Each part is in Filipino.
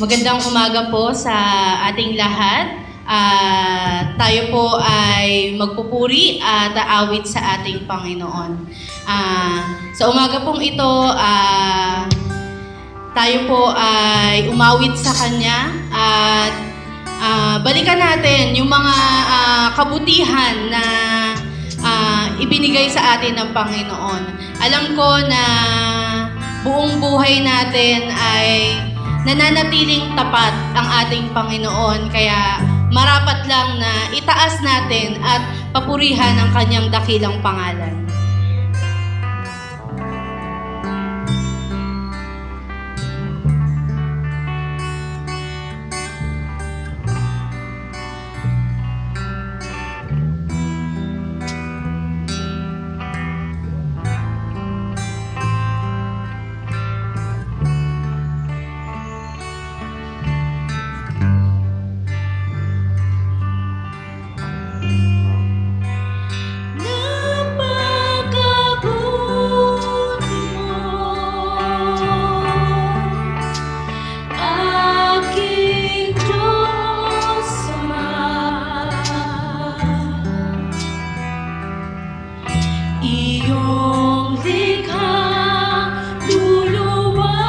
Magandang umaga po sa ating lahat. Tayo po ay magpupuri at aawit sa ating Panginoon. Sa umaga pong ito, tayo po ay umawit sa Kanya at balikan natin yung mga kabutihan na ibinigay sa atin ng Panginoon. Alam ko na buong buhay natin ay nananatiling tapat ang ating Panginoon, kaya marapat lang na itaas natin at papurihan ang Kanyang dakilang pangalan. Iyong likha, luluwalhati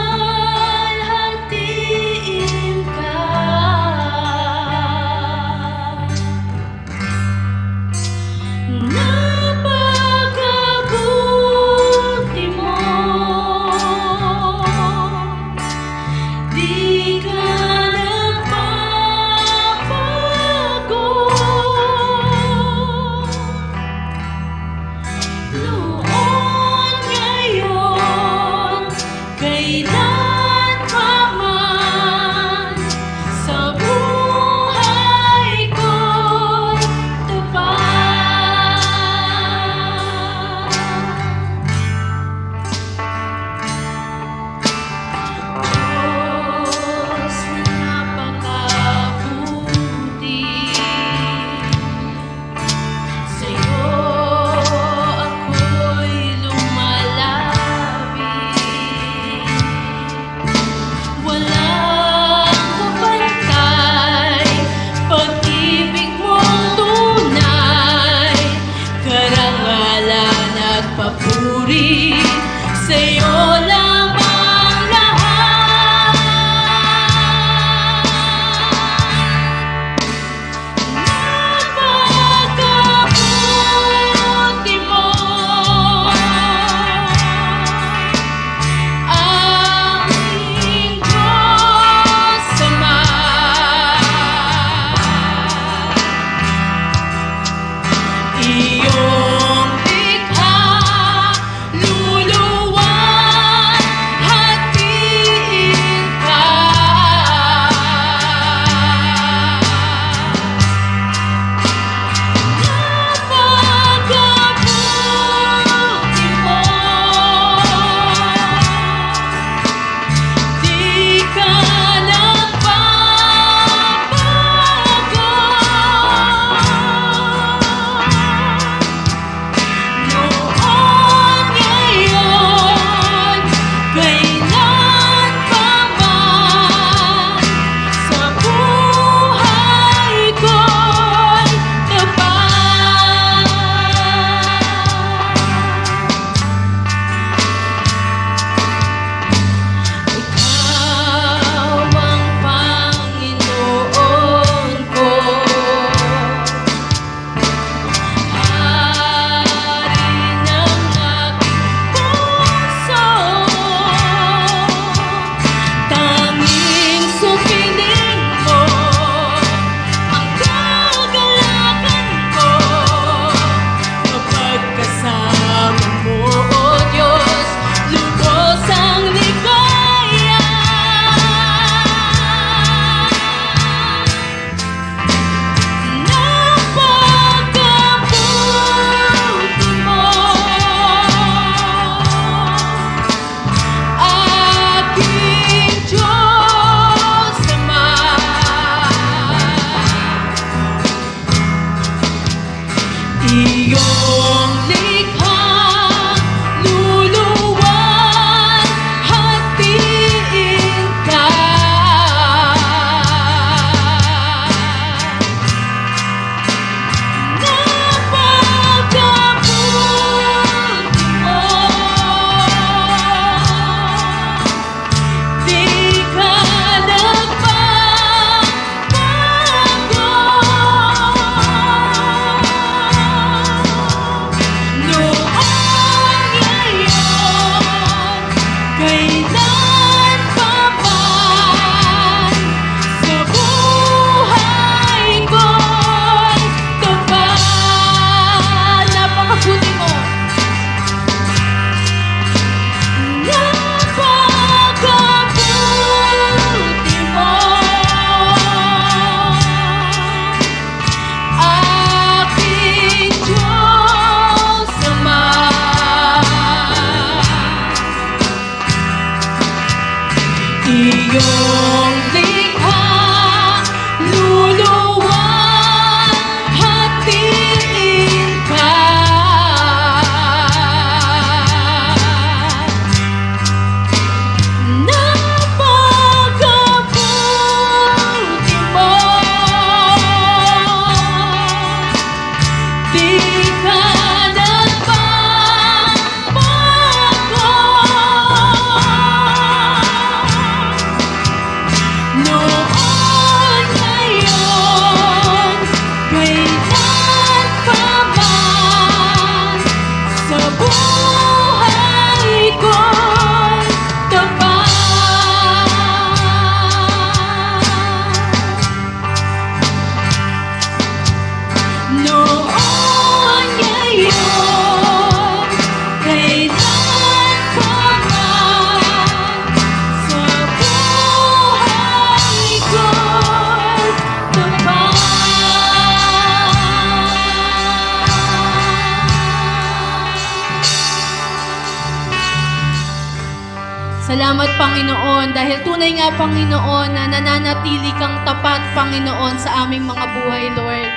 Salamat, Panginoon, dahil tunay nga, Panginoon, na nananatili kang tapat, Panginoon, sa aming mga buhay, Lord.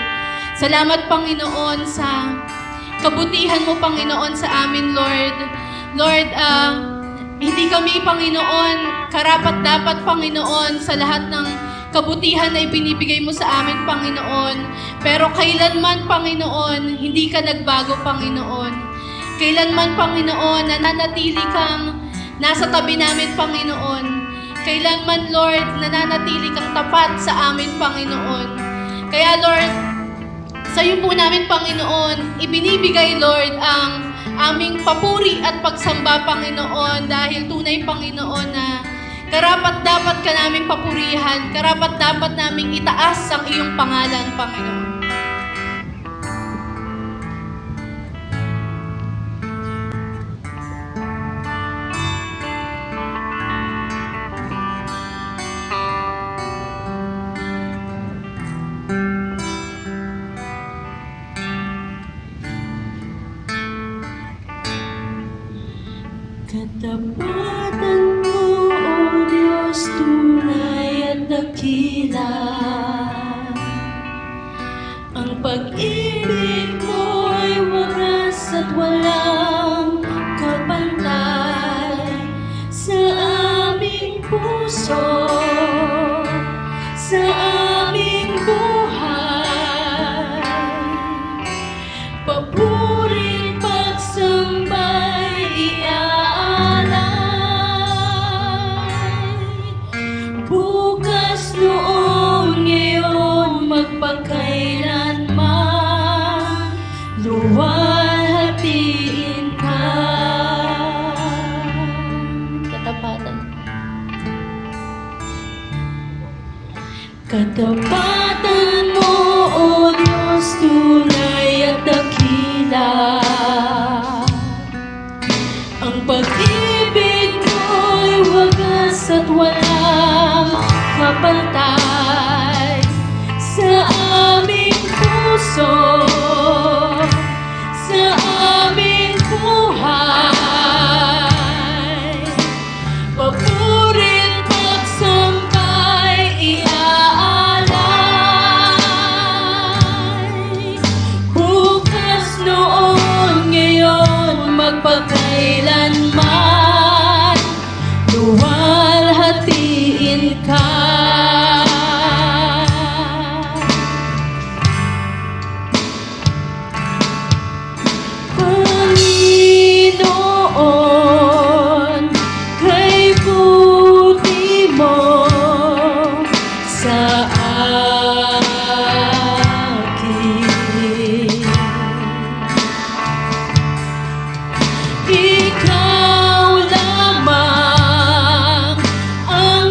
Salamat, Panginoon, sa kabutihan mo, Panginoon, sa amin, Lord. Lord, hindi kami, Panginoon, karapat-dapat, Panginoon, sa lahat ng kabutihan na ibinibigay mo sa amin, Panginoon. Pero kailanman, Panginoon, hindi ka nagbago, Panginoon. Kailanman, Panginoon, nananatili kang nasa tabi namin, Panginoon. Kailanman, Lord, nananatili kang tapat sa amin, Panginoon. Kaya, Lord, sa iyo po namin, Panginoon, ibinibigay, Lord, ang aming papuri at pagsamba, Panginoon, dahil tunay, Panginoon, na karapat-dapat ka naming papurihan, karapat-dapat naming itaas ang iyong pangalan, Panginoon. Katapatan mo, O Diyos, tunay at dakila. Ang pag-ibig mo ay wagas at walang kapantay sa aming puso, sa aming buhay. Papuri, pagsambay, bukas, noon, ngayon, magpakailanman, luwalhatiin ka. Katapatan. Katapatan mo, O Diyos, tunay at dakila. Ang pag-ibig mo'y wagas at walang kapantay sa aming puso, sa aming buhay. Papurit, pagsambay, iaalay. Bukas, noon, ngayon, magpakailanman, luwalhatiin ka. Panginoon, kay buti mo sa akin. Ikaw lamang ang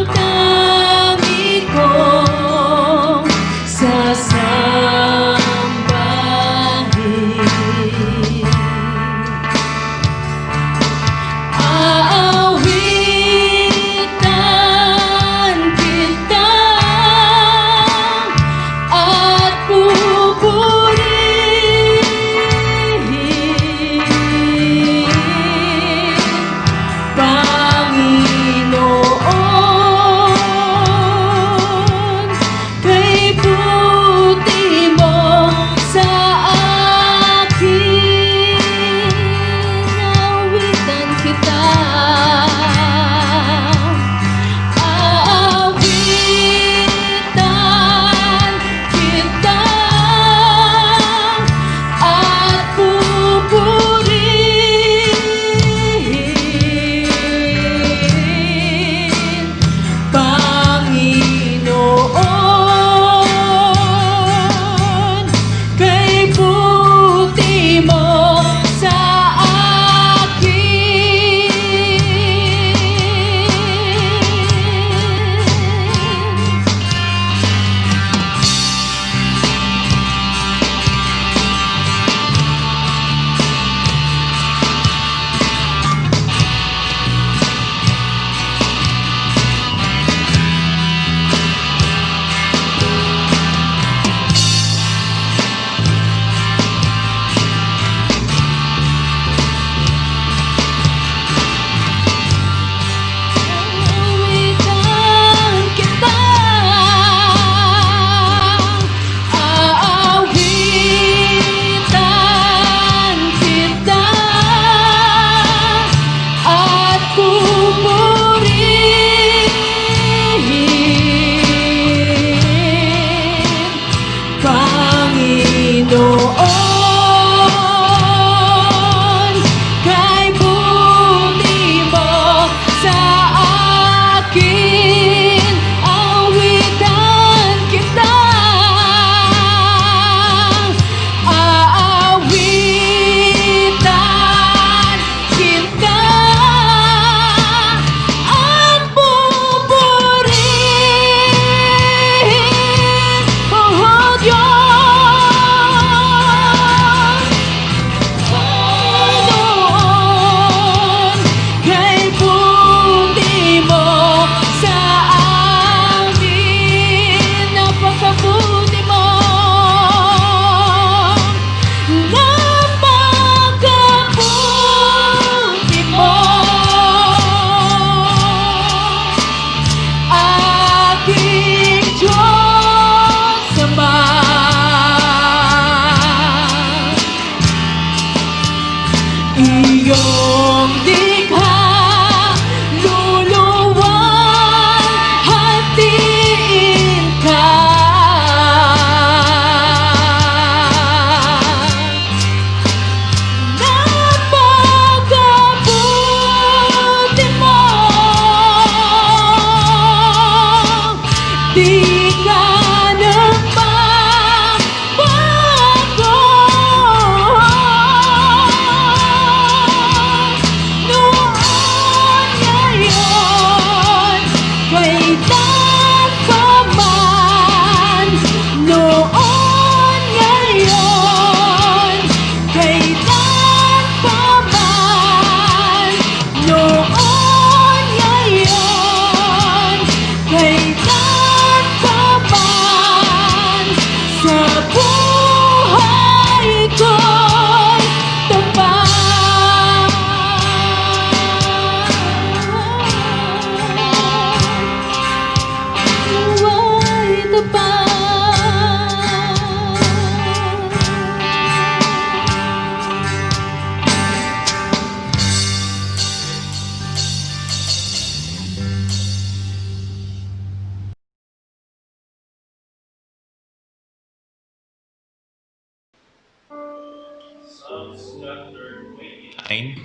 chapter 29.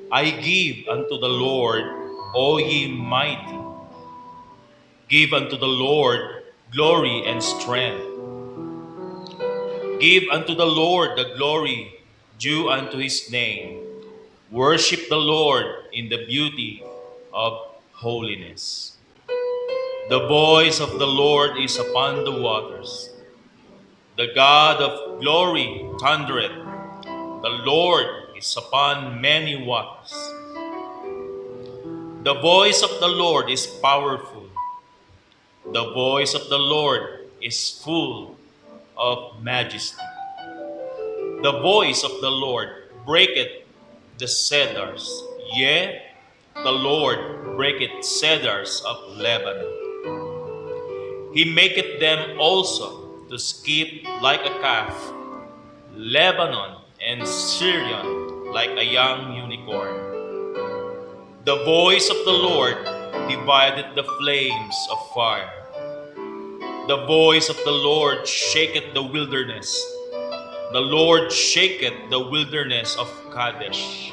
I give unto the Lord, O ye mighty. Give unto the Lord glory and strength. Give unto the Lord the glory due unto his name. Worship the Lord in the beauty of holiness. The voice of the Lord is upon the waters. The God of glory thundereth. The Lord is upon many waters. The voice of the Lord is powerful. The voice of the Lord is full of majesty. The voice of the Lord breaketh the cedars. Yea, the Lord breaketh cedars of Lebanon. He maketh them also to skip like a calf, Lebanon and Syrian like a young unicorn. The voice of the Lord divideth the flames of fire. The voice of the Lord shaketh the wilderness. The Lord shaketh the wilderness of Kadesh.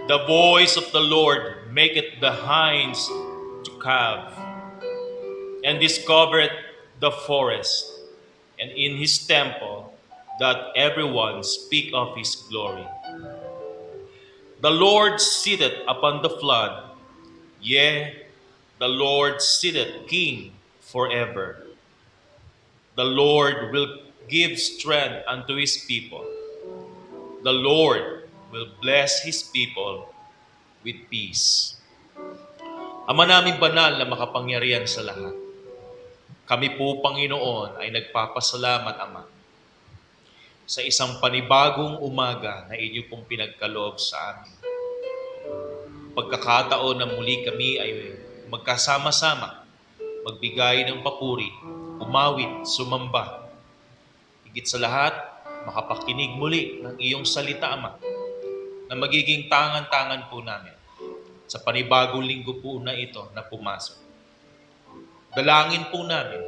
The voice of the Lord maketh the hinds to calve, and discovereth the forest, and in his temple doth everyone speak of his glory. The Lord sitteth upon the flood, yea, the Lord sitteth king forever. The Lord will give strength unto his people. The Lord will bless his people with peace. Ama naming banal na makapangyarihan sa lahat, kami po, Panginoon, ay nagpapasalamat, Ama, sa isang panibagong umaga na inyo pong pinagkaloob sa amin. Pagkakataon na muli kami ay magkasama-sama, magbigay ng papuri, umawit, sumamba. Higit sa lahat, makapakinig muli ng iyong salita, Ama, na magiging tangan-tangan po namin sa panibagong linggo po na ito na pumasok. Dalangin po namin,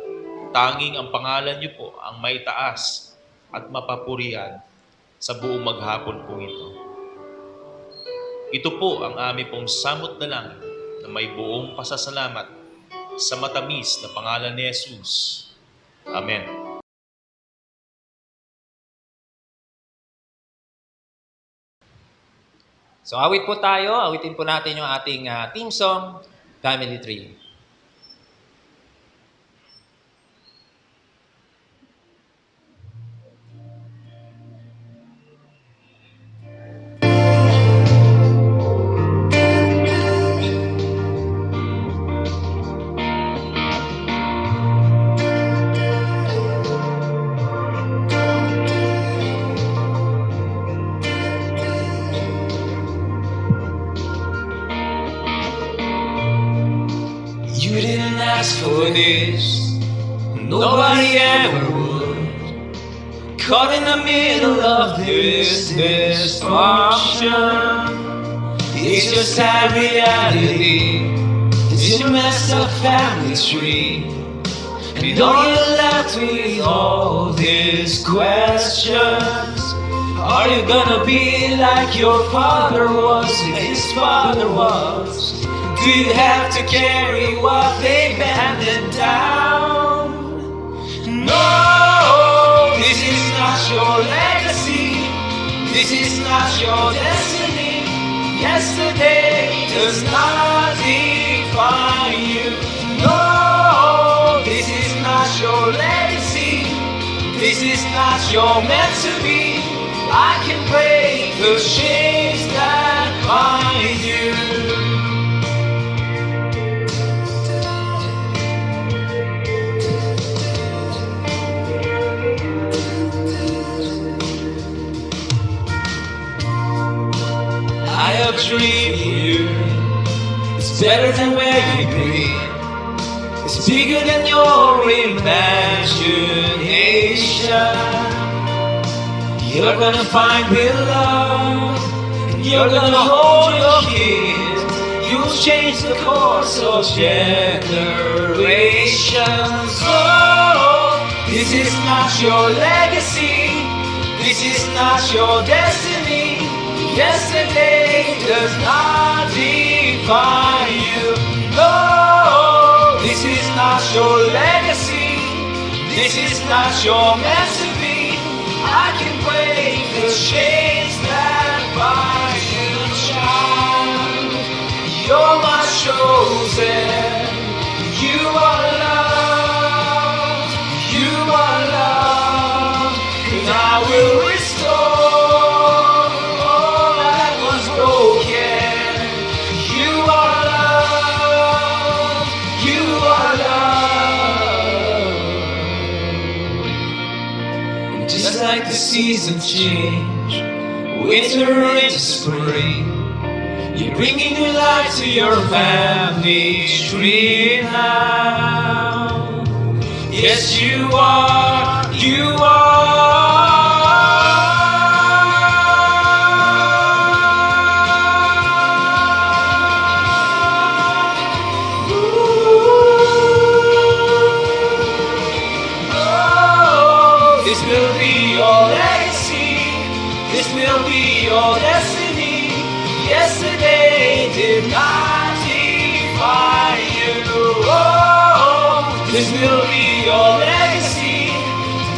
tanging ang pangalan niyo po ang may taas at mapapurihan sa buong maghapon po ito. Ito po ang aming pong samot na langit na may buong pasasalamat sa matamis na pangalan ni Jesus. Amen. So awit po tayo, awitin po natin yung ating team song, Family Tree. You didn't ask for this, nobody ever would. Caught in the middle of this dysfunction. It's your sad reality, it's your messed up family tree. And all you're left with all these questions. Are you gonna be like your father was, and his father was? Do you have to carry what they handed down? No, this is not your legacy. This is not your destiny. Yesterday does not define you. No, this is not your legacy. This is not your meant to be. I can break the chains that bind you. I have a dream for you. It's better than where you've been. It's bigger than your imagination. You're gonna find real love, and you're gonna hold your kids. You'll change the course of generations. Oh, This is not your legacy. This is not your destiny. Yesterday does not define you. No, this is not your legacy. This is not your meant to be. I can break the chains that bind you, child. You're my chosen. You are loved. You are loved. And I will restore all that was broken. You are loved. You are loved. Just like the seasons change, winter into spring, you're bringing new life to your family tree now. Yes, you are. You are. This will be your legacy. This will be your destiny. Yesterday did not define you. Oh, this will be your legacy.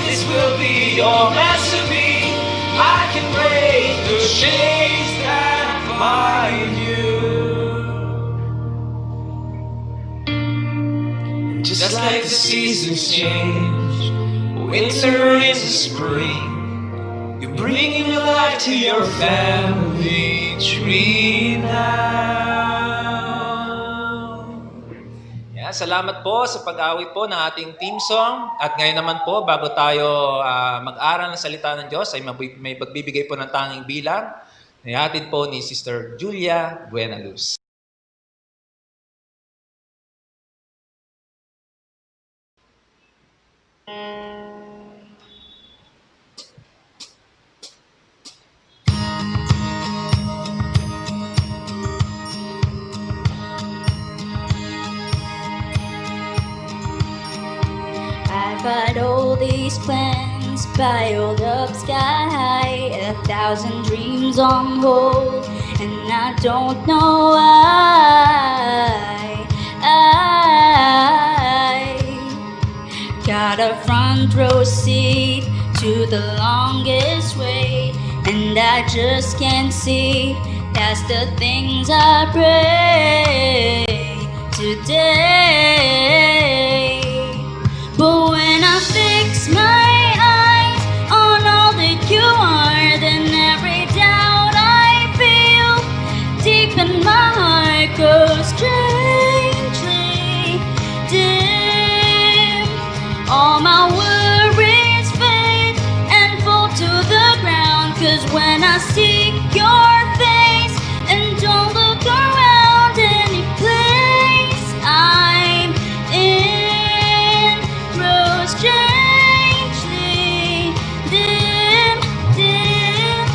This will be your meant to be. I can break the chains that bind you. Just like the seasons change, winter into spring, you're bringing life to your family tree now. Yeah, salamat po sa pag-awit po ng ating team song. At ngayon naman po, bago tayo mag-aral ng salita ng Diyos, ay may pagbibigay po ng tanging bilang. Nihatid po ni Sister Julia Buenaluz. I've had all these plans piled up sky high, 1,000 dreams on hold, and I don't know why. I got a front row seat to the longest wait, and I just can't see past the things I pray today. But when I fix my eyes on all that you are, then every doubt I feel deep in my heart goes strangely dim. All my worries fade and fall to the ground, 'cause when I seek your face and don't look around any place I'm in, grows strangely dim, dim.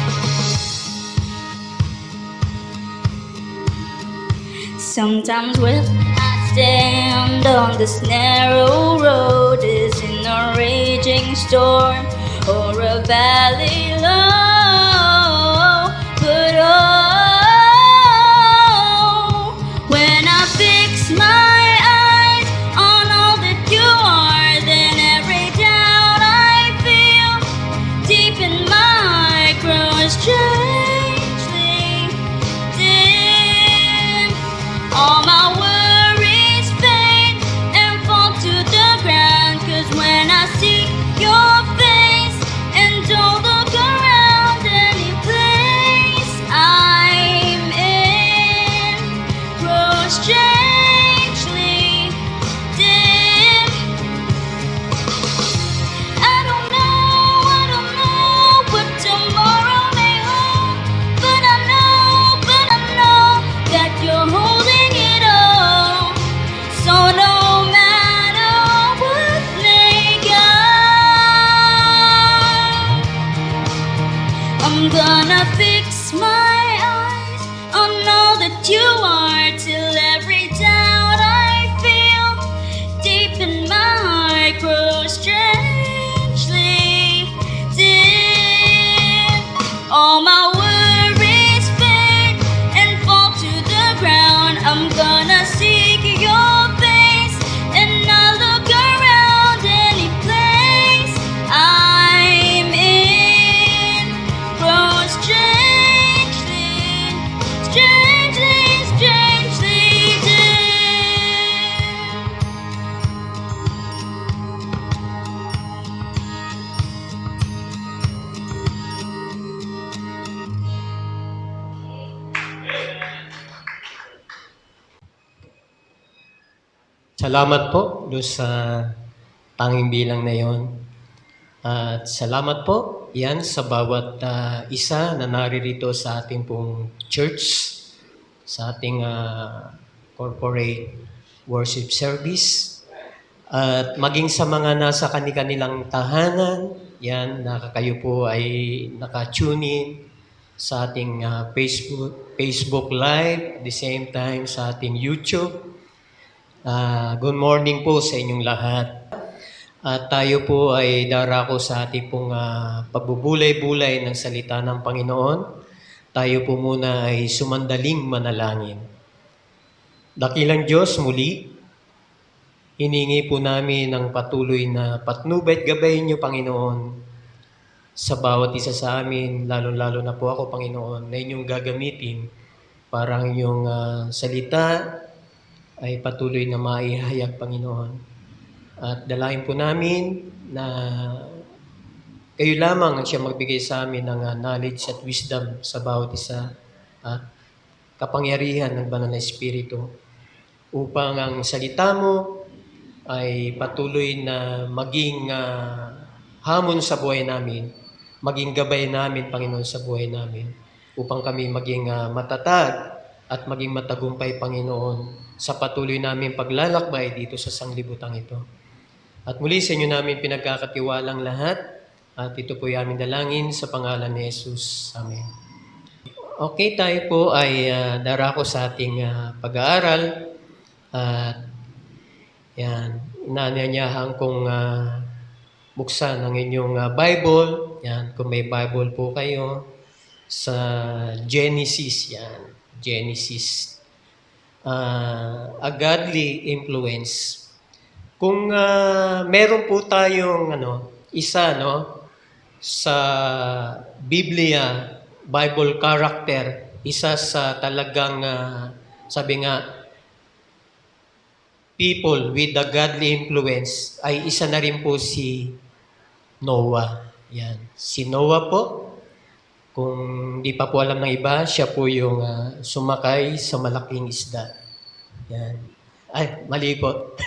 Sometimes when I stand on this narrow road, is in a raging storm or a valley low, but oh, when I fix my eyes on all that you are, then every doubt I feel deep in my heart grows strangely dim. All my worries fade and fall to the ground, 'cause when I seek your face and don't look around Salamat po doon sa tanging bilang na yon. At salamat po yan sa bawat isa na naririto sa ating pong church, sa ating corporate worship service. At maging sa mga nasa kanilang tahanan, yan, na kayo po ay naka-tune in sa ating Facebook Live, at the same time sa ating YouTube. Good morning po sa inyong lahat. At tayo po ay darako sa ating pong pagbubulay-bulay ng salita ng Panginoon. Tayo po muna ay sumandaling manalangin. Dakilang Diyos, muli, hiningi po namin ng patuloy na patnubay at gabayin niyo, Panginoon, sa bawat isa sa amin, lalo-lalo na po ako, Panginoon, na inyong gagamitin para ang inyong salita ay patuloy na maihayag, Panginoon. At dalahin po namin na kayo lamang ang siya magbigay sa amin ng knowledge at wisdom sa bawat isa at kapangyarihan ng Banal na Espiritu upang ang salita mo ay patuloy na maging hamon sa buhay namin, maging gabay namin, Panginoon, sa buhay namin upang kami maging matatag at maging matagumpay, Panginoon, sa patuloy namin paglalakbay dito sa sanglibutang ito. At muli sa inyo namin pinagkakatiwalang lahat at ito po yung aming dalangin sa pangalan ni Jesus. Amen. Okay, tayo po ay darako sa ating pag-aaral at yan, inanyayahan kong buksan ang inyong Bible. Yan, kung may Bible po kayo sa Genesis, yan, Genesis. A godly influence. Kung meron po tayong isa sa Biblia, Bible character, isa sa talagang sabi nga people with a godly influence ay isa na rin po si Noah. Yan. Si Noah po, kung di pa po alam ng iba, siya po yung sumakay sa malaking isda. Yan. Ay, mali po.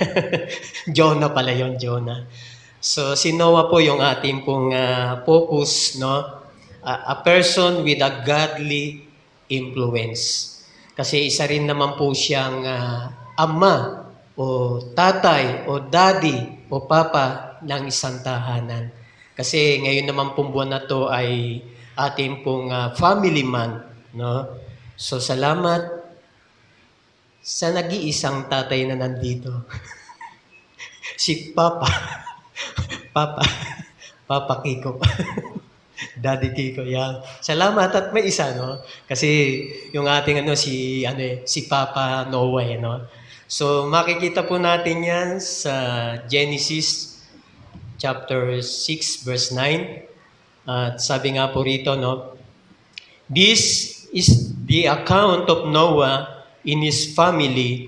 Jonah pala yon, Jonah. So, si Noah po yung ating pong focus, no? A person with a godly influence. Kasi isa rin naman po siyang ama o tatay o daddy o papa ng isang tahanan. Kasi ngayon naman pong buwan na to ay ating pong family month, no? So, salamat sa nag-iisang tatay na nandito. Si Papa. Papa Kiko. Daddy Kiko, yan. Salamat at may isa, no? Kasi yung ating si Papa Noah, no? So, makikita po natin yan sa Genesis chapter 6 verse 9. At sabi nga po rito, no? This is the account of Noah in his family.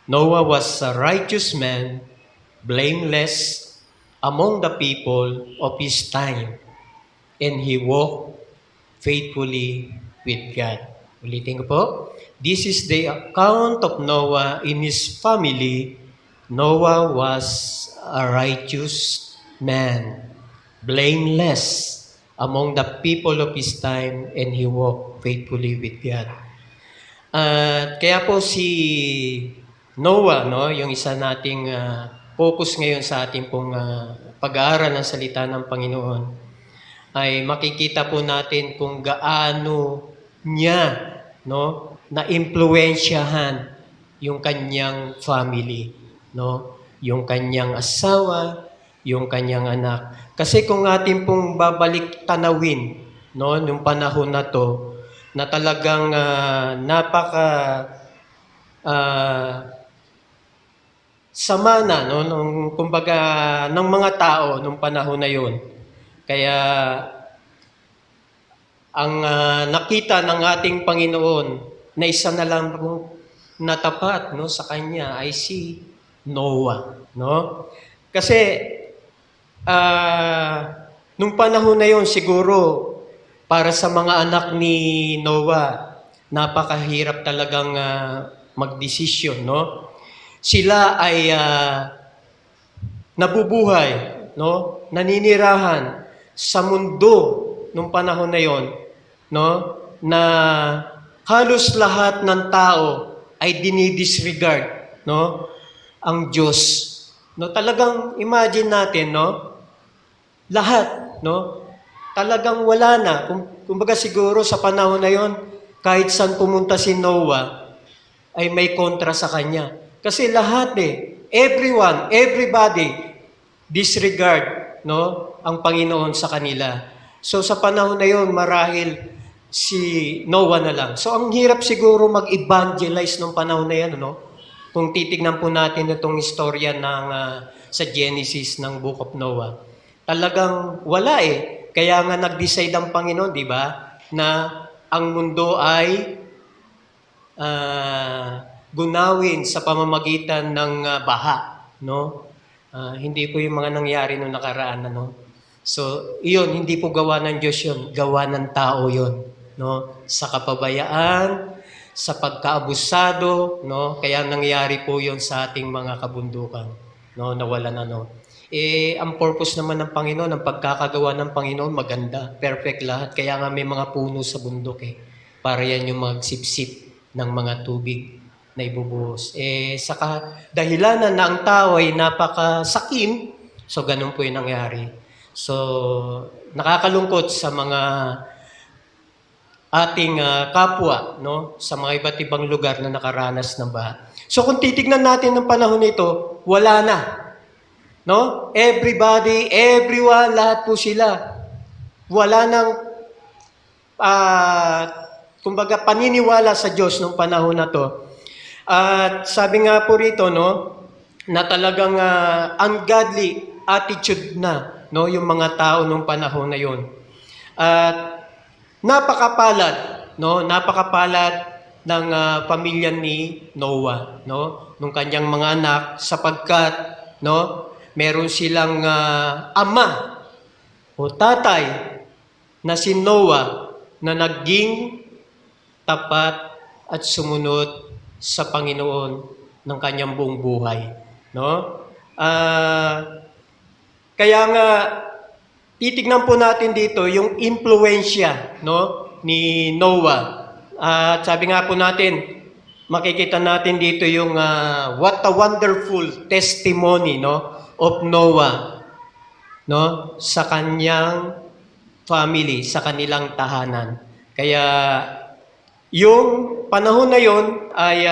Noah was a righteous man, blameless among the people of his time, and he walked faithfully with God. Ulitin ko po. This is the account of Noah in his family. Noah was a righteous man, blameless among the people of his time, and he walked faithfully with God. Kaya po si Noah, no, yung isa nating focus ngayon sa ating pong pag-aaral ng salita ng Panginoon, ay makikita po natin kung gaano niya, no, na-impluwensyahan yung kanyang family, no, yung kanyang asawa, yung kanyang anak. Kasi kung ating pong babalik tanawin, no, nung panahon na to, na talagang sama na, no, kumbaga ng mga tao nung panahon na yon. Kaya ang nakita ng ating Panginoon na isa na lang na tapat, no, sa kanya ay si Noah, no? Kasi nung panahon na yon siguro para sa mga anak ni Noah, napakahirap talagang magdesisyon, no? sila ay nabubuhay, no? Naninirahan sa mundo nung panahon na yon, no? Na halos lahat ng tao ay dinidisregard, no? Ang Diyos. No, talagang imagine natin, no? Lahat, no? Talagang wala na. Kumbaga siguro sa panahon na yon, kahit saan pumunta si Noah, ay may kontra sa kanya. Kasi lahat everyone, everybody, disregard, no? Ang Panginoon sa kanila. So sa panahon na yon, marahil si Noah na lang. So ang hirap siguro mag-evangelize nung panahon na yan, no? Kung titignan po natin itong istorya ng sa Genesis ng Book of Noah. Talagang wala Kaya nga nag-decide ang Panginoon, di ba? Na ang mundo ay gunawin sa pamamagitan ng baha, no? Hindi po yung mga nangyari noong nakaraan, no? So, iyon, hindi po gawa ng Diyos yun, gawa ng tao yun, no? Sa kapabayaan, sa pagkaabusado, no? Kaya nangyari po yun sa ating mga kabundukan, no? Nawala na, no? Ang purpose naman ng Panginoon, ang pagkakagawa ng Panginoon, maganda, perfect lahat. Kaya nga may mga puno sa bundok, para yan yung magsipsip ng mga tubig na ibubuhos. Sa dahilanan na ang tao ay napakasakim, so ganun po yung nangyari. So, nakakalungkot sa mga ating kapwa, no? Sa mga iba't ibang lugar na nakaranas ng baha. So, kung titignan natin ng panahon nito, wala na. No? Everybody, everyone, lahat po sila. Wala nang kumbaga paniniwala sa Diyos nung panahon na to. At sabi nga po rito, no, na talagang ungodly attitude na, no, yung mga tao nung panahon na yon. At napakapalad, no, napakapalad ng pamilya ni Noah, no, nung kanyang mga anak, sapagkat, no, meron silang ama o tatay na si Noah na naging tapat at sumunod sa Panginoon ng kanyang buong buhay, no? Kaya nga titignan po natin dito yung impluwensya, no, ni Noah. At sabi nga po natin, makikita natin dito yung what a wonderful testimony, no, of Noah, no, sa kanyang family, sa kanilang tahanan. Kaya yung panahon na yon ay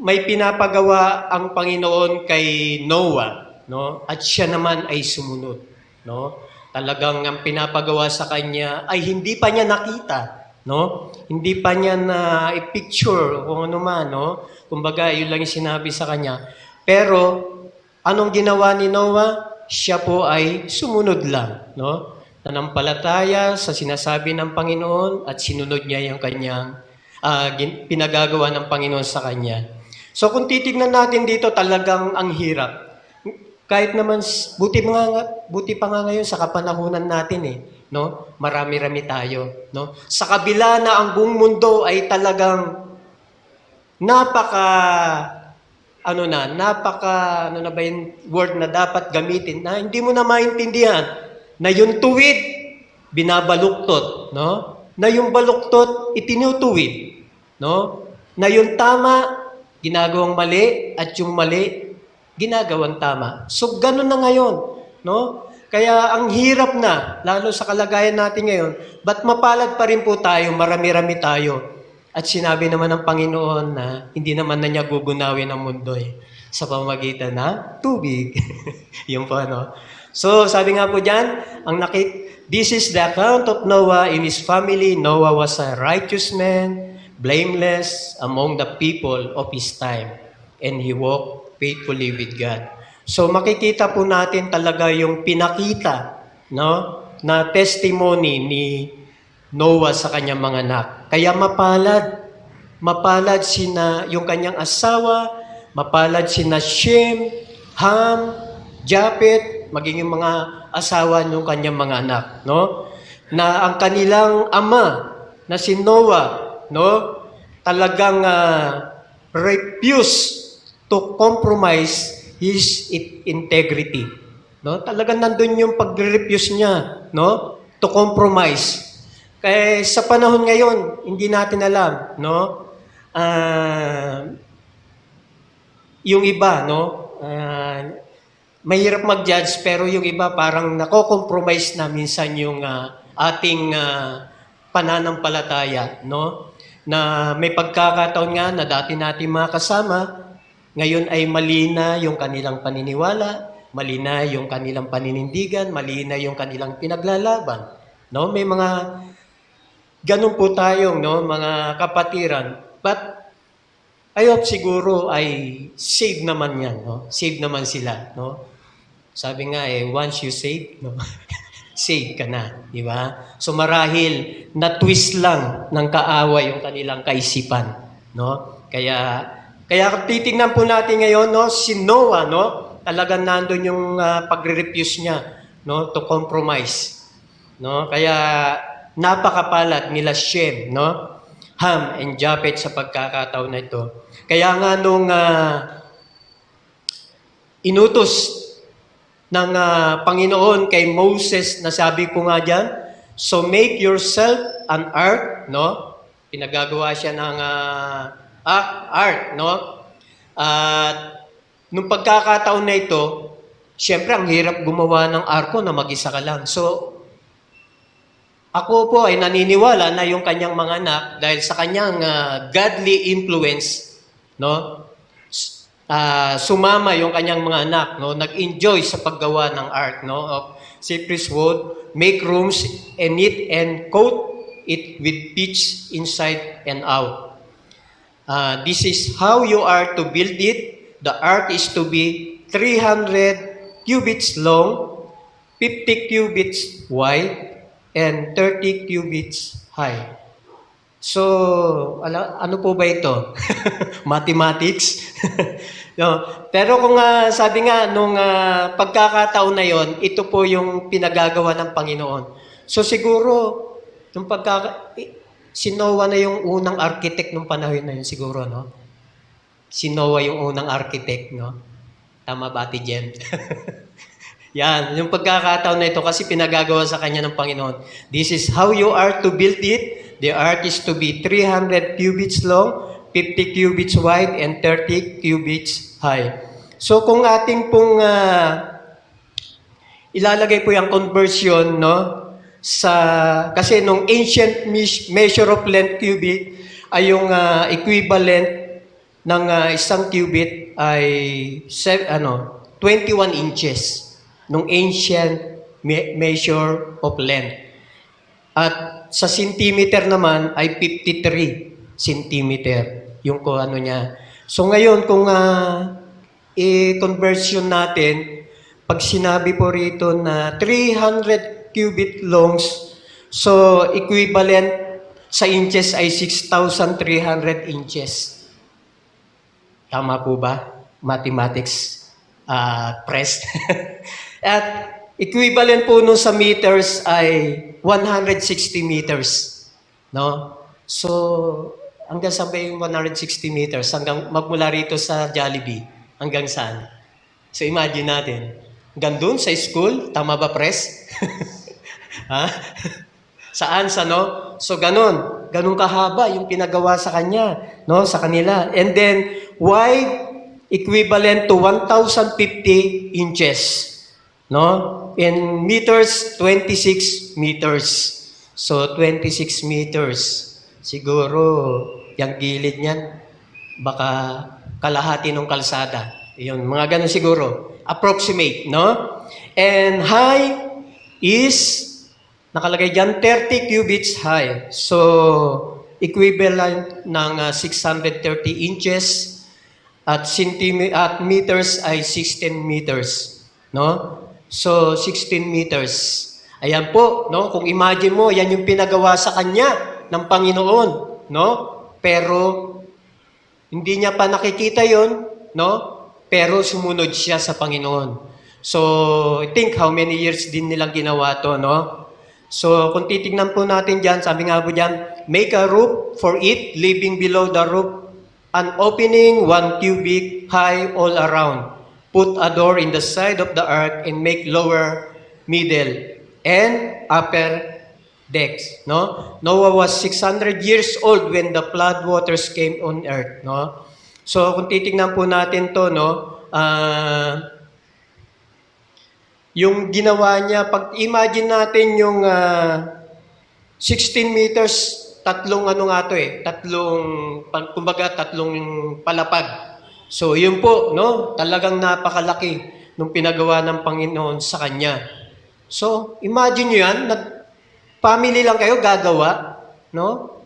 may pinapagawa ang Panginoon kay Noah, no, at siya naman ay sumunod, no. Talagang ang pinapagawa sa kanya ay hindi pa niya nakita, no? Hindi pa niya na i-picture kung ano man, no? Kumbaga, yun lang yung sinabi sa kanya. Pero anong ginawa ni Noah? Siya po ay sumunod lang, no? Nanampalataya sa sinasabi ng Panginoon at sinunod niya yung kanyang pinagagawa ng Panginoon sa kanya. So kung titignan natin dito, talagang ang hirap. Kahit naman, buti pa nga ngayon sa kapanahunan natin no? Marami-rami tayo, no? Sa kabila na ang buong mundo ay talagang ano na ba yung word na dapat gamitin na hindi mo na maintindihan na yung tuwid binabaluktot, no? Na yung baluktot itinutuwid, no? Na yung tama ginagawang mali at yung mali ginagawang tama. So ganun na ngayon, no? Kaya ang hirap na, lalo sa kalagayan natin ngayon, ba't mapalad pa rin po tayo, marami-rami tayo. At sinabi naman ng Panginoon na hindi naman na niya gugunawin ang mundo sa pamamagitan ng tubig. Yun po, no? So, sabi nga po dyan, this is the account of Noah in his family. Noah was a righteous man, blameless among the people of his time. And he walked faithfully with God. So makikita po natin talaga yung pinakita, no, na testimony ni Noah sa kanyang mga anak. Kaya mapalad yung kanyang asawa, mapalad sina Shem, Ham, Japhet, maging yung mga asawa ng kanyang mga anak, no? Na ang kanilang ama na si Noah, no, talagang refuse to compromise his integrity. No? Talagang nandun yung pag-refuse niya, no? To compromise. Kaya sa panahon ngayon, hindi natin alam, no? Yung iba, no? Mahirap mag-judge, pero yung iba parang nako-compromise na minsan yung ating pananampalataya, no? Na may pagkakataon nga na dati natin mga kasama, ngayon ay mali na yung kanilang paniniwala, mali na yung kanilang paninindigan, mali na yung kanilang pinaglalaban. No? May mga ganun po tayong mga kapatiran. But I hope siguro ay save naman yan. No? Save naman sila. No? Sabi nga once you save, no? Save ka na. Di ba? So marahil na-twist lang ng kaaway yung kanilang kaisipan. No? Kaya titingnan po natin ngayon, no, si Noah, no, talagang nandun yung pagre-refuse niya, no, to compromise. No? Kaya napakapalad nila Shem, no, Ham and Japhet sa pagkakataon na ito. Kaya nga nung inutos ng Panginoon kay Moses na sabi ko nga diyan, so make yourself an ark, no? Pinagagawa siya ng ark, no? At nung pagkakataon na ito, siyempre ang hirap gumawa ng arko na mag-isa ka lang. So ako po ay naniniwala na yung kanyang mga anak, dahil sa kanyang godly influence, no? Sumama yung kanyang mga anak, no? Nag-enjoy sa paggawa ng ark, no? Of cypress wood, make rooms and knit and coat it with pitch inside and out. This is how you are to build it. The ark is to be 300 cubits long, 50 cubits wide, and 30 cubits high. So, ano po ba ito? Mathematics? No. Pero kung sabi nga, nung pagkakataon na yon, ito po yung pinagagawa ng Panginoon. So siguro, nung si Noah na yung unang architect nung panahon na yun siguro, no? Si Noah yung unang architect, no? Tama ba, Ate Jen? Yan, yung pagkakataon na ito kasi pinagagawa sa kanya ng Panginoon. This is how you are to build it. The ark is to be 300 cubits long, 50 cubits wide, and 30 cubits high. So kung ating pong ilalagay po yung conversion, no? Kasi nung ancient measure of length cubit ay yung equivalent ng isang cubit ay 21 inches nung ancient measure of length. At sa centimeter naman ay 53 centimeter yung ano niya. So ngayon kung i-conversion natin, pag sinabi po rito na 300 cubit longs, so equivalent sa inches ay 6,300 inches. Tama po ba? Mathematics press. At equivalent po nun sa meters ay 160 meters. No? So, hanggang saan ba yung 160 meters? Hanggang magmula rito sa Jollibee. Hanggang saan? So, imagine natin. Hanggang dun sa school, tama ba, press? Ha? Saan sa no? So ganun kahaba yung pinagawa sa kanya, no, sa kanila. And then wide equivalent to 1,050 inches, no? In meters 26 meters. So 26 meters. Siguro yung gilid niyan baka kalahati ng kalsada. Yun, mga ganun siguro. Approximate, no? And high is nakalagay dyan, 30 cubits high. So, equivalent ng 630 inches at meters ay 16 meters. No? So, 16 meters. Ayan po, no? Kung imagine mo, yan yung pinagawa sa kanya ng Panginoon. No? Pero, hindi niya pa nakikita yon, no? Pero sumunod siya sa Panginoon. So, I think how many years din nilang ginawa to, no? So, kung titignan po natin dyan, sabi nga po dyan, make a roof for it, living below the roof an opening 1 cubit high all around. Put a door in the side of the ark and make lower, middle, and upper decks. No? Noah was 600 years old when the flood waters came on earth. No? So kung titingnan po natin to, no, yung ginawa niya, pag imagine natin yung 16 meters, tatlong palapag. So yun po, no, talagang napakalaki nung pinagawa ng Panginoon sa kanya. So imagine nyo yan, family lang kayo gagawa, no?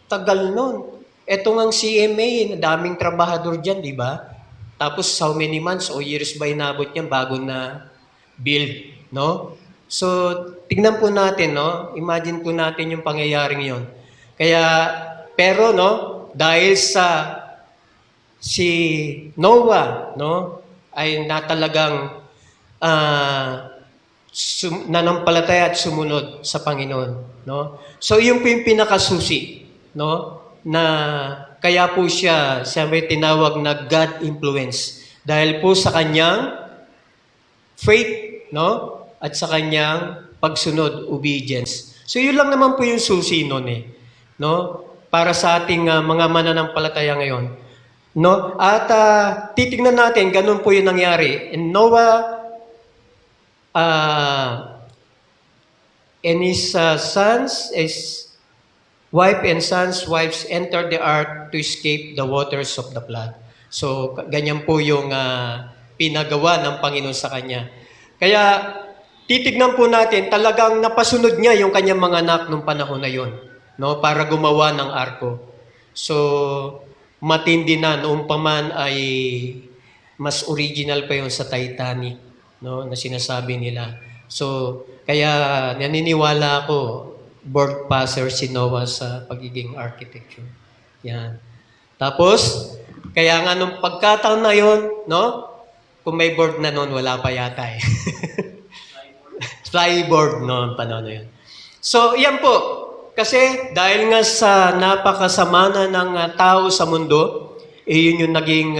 Tagal nun. Ito ngang CMA, daming trabahador dyan, di ba? Tapos how many months o years ba inabot niyan bago na build, no? So, tignan po natin, no? Imagine po natin yung pangyayaring yon. Kaya, pero, no, dahil sa si Noah, no, ay natalagang nanampalataya at sumunod sa Panginoon, no? So, yun po yung pinakasusi, no? Na kaya po siya may tinawag na God influence dahil po sa kanyang faith, no? At sa kanyang pagsunod, obedience. So yun lang naman po yung susi nun no? Para sa ating mga mananampalataya ngayon, no? At titingnan natin ganun po yung nangyari. And Noah and his wife and sons' wives entered the ark to escape the waters of the flood. So, ganyan po yung pinagawa ng Panginoon sa kanya. Kaya, titignan po natin, talagang napasunod niya yung kanyang mga anak nung panahon na yon, no, para gumawa ng arko. So, matindi na, noong pa man ay mas original pa yung sa Titanic, no, na sinasabi nila. So, kaya naniniwala ako, board passer si Noah sa pagiging architecture. Yan. Tapos, kaya nga nung pagkataon na yon, no? Kung may board na noon, wala pa yata eh. Flyboard noon, panahon na yun. So, yan po. Kasi dahil nga sa napakasama na ng tao sa mundo, yun yung naging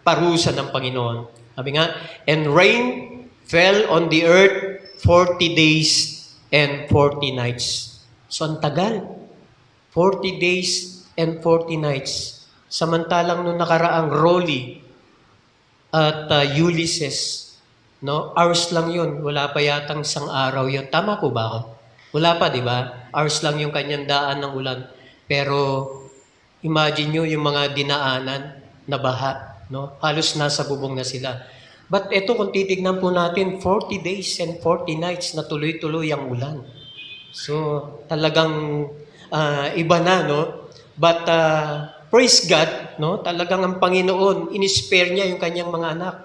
parusa ng Panginoon. Sabi nga, and rain fell on the earth 40 days and 40 nights. So, ang tagal. 40 days and 40 nights. Samantalang nung nakaraang Rolly at Ulysses, no? Hours lang yun. Wala pa yatang isang araw yun. Tama po ba ako? Wala pa, di ba? Hours lang yung kanyang daan ng ulan. Pero, imagine nyo yung mga dinaanan na baha, no? Halos nasa bubong na sila. But ito, kung titignan po natin, 40 days and 40 nights na tuloy-tuloy ang ulan. So, talagang iba na, no? But, praise God, no? Talagang ang Panginoon, in-spare niya yung kanyang mga anak,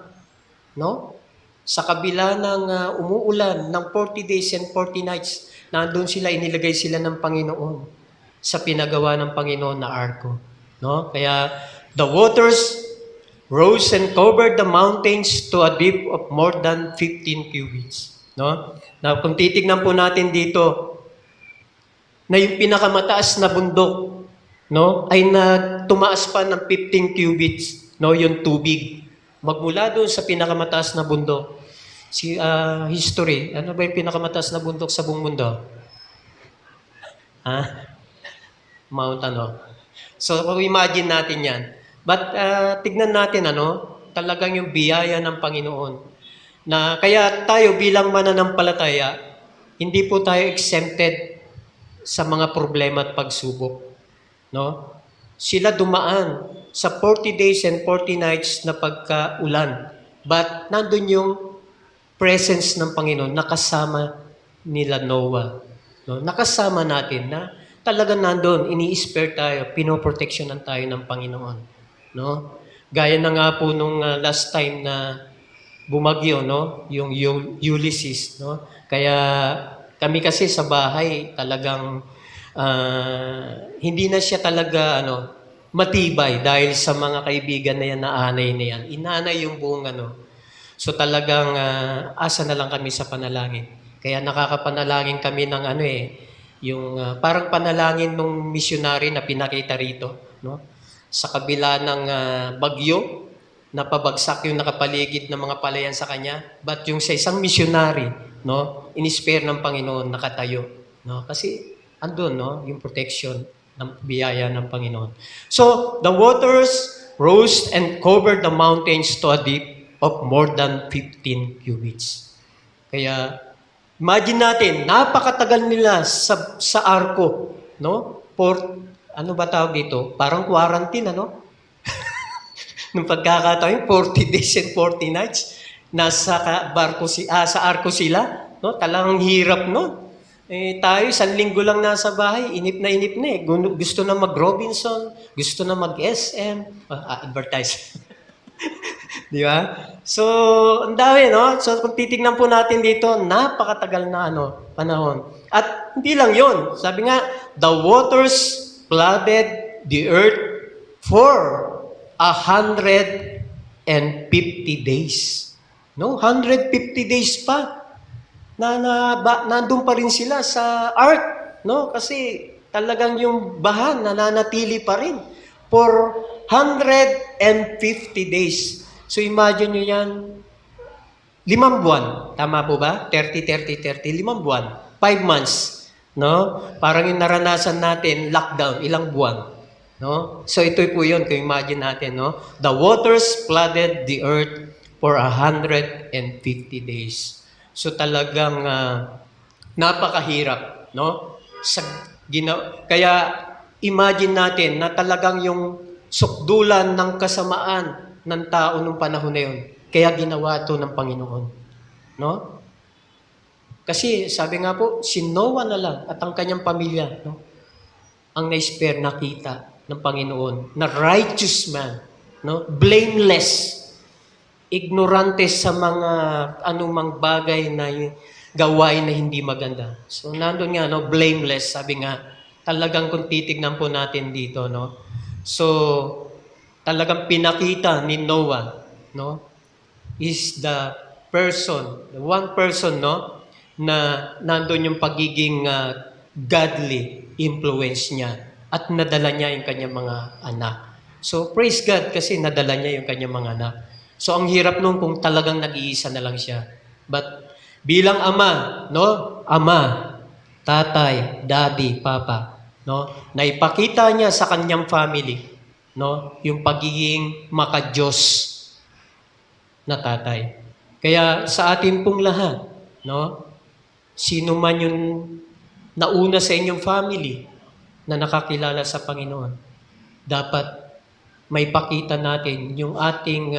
no? Sa kabila ng umuulan ng 40 days and 40 nights, nandun sila, inilagay sila ng Panginoon sa pinagawa ng Panginoon na arko, no? Kaya, the waters rose and covered the mountains to a depth of more than 15 cubits. No? Now, kung titignan po natin dito, na yung pinakamataas na bundok, no, ay tumaas pa ng 15 cubits, no, yung tubig. Magmula doon sa pinakamataas na bundok. History, ano ba yung pinakamataas na bundok sa buong mundo? Mount ano? So, kung imagine natin yan. But tignan natin, talagang yung biyaya ng Panginoon. Na kaya tayo bilang mananampalataya, hindi po tayo exempted sa mga problema at pagsubok. No? Sila dumaan sa 40 days and 40 nights na pagkaulan. But nandun yung presence ng Panginoon, nakasama nila Noah. No? Nakasama natin na talagang nandun, ini-spare tayo, pinoproteksyonan tayo ng Panginoon. No? Gaya na nga po nung last time na bumagyo, no? Yung Ulysses, no? Kaya kami kasi sa bahay talagang hindi na siya talaga matibay dahil sa mga kaibigan na yan na anay na yan. Inanay yung buong So talagang asa na lang kami sa panalangin. Kaya nakakapanalangin kami ng yung parang panalangin ng missionary na pinakita rito, no? sa kabila ng bagyo, napabagsak yung nakapaligid ng mga palayan sa kanya. But yung sa isang missionary, no, in-spare ng Panginoon, nakatayo. No? Kasi andun, no, yung protection ng biyaya ng Panginoon. So, the waters rose and covered the mountains to a depth of more than 15 cubits. Kaya, imagine natin, napakatagal nila sa arko, no? Ano ba tawag dito? Parang quarantine, ano? Nung pagkakataon, 40 days and 40 nights, nasa sa arko sila, no? Talagang hirap, no? Tayo, 1 linggo lang nasa bahay, inip na eh. Gusto na mag-Robinson, gusto na mag-SM, advertise. Di ba? So, ang dami, no? So, kung titignan po natin dito, napakatagal na panahon. At hindi lang yon. Sabi nga, the waters flooded the earth for 150 days. No? 150 days pa. Nandun pa rin sila sa ark, no? Kasi talagang yung bahan nananatili pa rin for 150 days. So imagine nyo yan, 5 buwan. Tama po ba? 30, 5 buwan. 5 months. No? Parang yung naranasan natin, lockdown, ilang buwan. No? So ito po yun, kung imagine natin, no? The waters flooded the earth for 150 days. So talagang napakahirap, no? Kaya imagine natin na talagang yung sukdulan ng kasamaan ng tao nung panahon na yun. Kaya ginawa ito ng Panginoon, no? Kasi sabi nga po, si Noah na lang at ang kanyang pamilya, no? Ang na-spare nakita ng Panginoon na righteous man, no? Blameless. Ignorante sa mga anumang bagay na gawain na hindi maganda. So, nandun nga, no, blameless, sabi nga, talagang kung titignan po natin dito, no. So, talagang pinakita ni Noah, no, is the one person, no, na nandun yung pagiging godly influence niya at nadala niya yung kanyang mga anak. So, praise God kasi nadala niya yung kanyang mga anak. So, ang hirap nung kung talagang nag-iisa na lang siya. But, bilang ama, no? Ama, tatay, daddy, papa, no? Naipakita niya sa kanyang family, no? Yung pagiging maka-Diyos na tatay. Kaya sa atin pong lahat, no? Sino man yung nauna sa inyong family na nakakilala sa Panginoon, dapat may pakita natin yung ating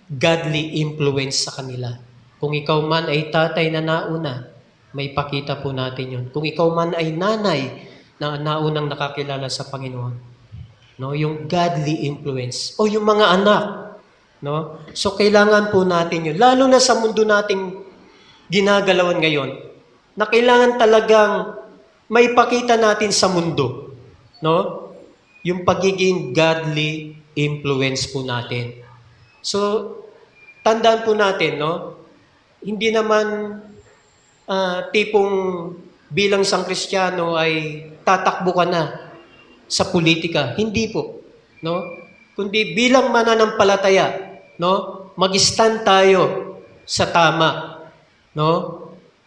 godly influence sa kanila. Kung ikaw man ay tatay na nauna, may pakita po natin yun. Kung ikaw man ay nanay na naunang nakakilala sa Panginoon, no, yung godly influence o yung mga anak, no? So kailangan po natin yun, lalo na sa mundo nating ginagalawan ngayon, na kailangan talagang may pakita natin sa mundo, no? Yung pagiging godly influence po natin. So, tandaan po natin, no? Hindi naman tipong bilang isang Kristiyano ay tatakbo ka na sa politika. Hindi po, no? Kundi bilang mananampalataya, no? Mag-stand tayo sa tama, no?